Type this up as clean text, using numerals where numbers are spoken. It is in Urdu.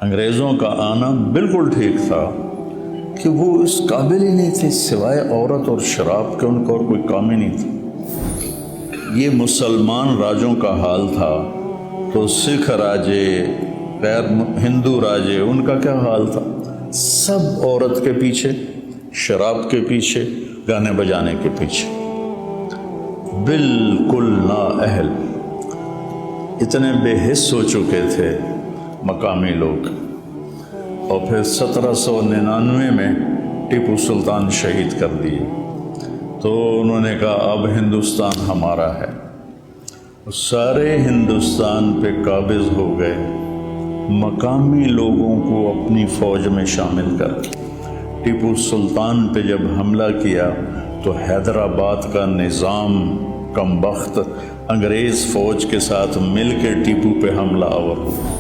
انگریزوں کا آنا بالکل ٹھیک تھا کہ وہ اس قابل ہی نہیں تھے، سوائے عورت اور شراب کے ان کا اور کوئی کام ہی نہیں تھا۔ یہ مسلمان راجوں کا حال تھا تو سکھ راجے، غیر ہندو راجے، ان کا کیا حال تھا؟ سب عورت کے پیچھے، شراب کے پیچھے، گانے بجانے کے پیچھے، بالکل نااہل، اتنے بے حس ہو چکے تھے مقامی لوگ۔ اور پھر 1799 میں ٹیپو سلطان شہید کر دیے تو انہوں نے کہا اب ہندوستان ہمارا ہے، سارے ہندوستان پہ قابض ہو گئے، مقامی لوگوں کو اپنی فوج میں شامل کر کے۔ ٹیپو سلطان پہ جب حملہ کیا تو حیدرآباد کا نظام کم بخت انگریز فوج کے ساتھ مل کے ٹیپو پہ حملہ آور ہوا۔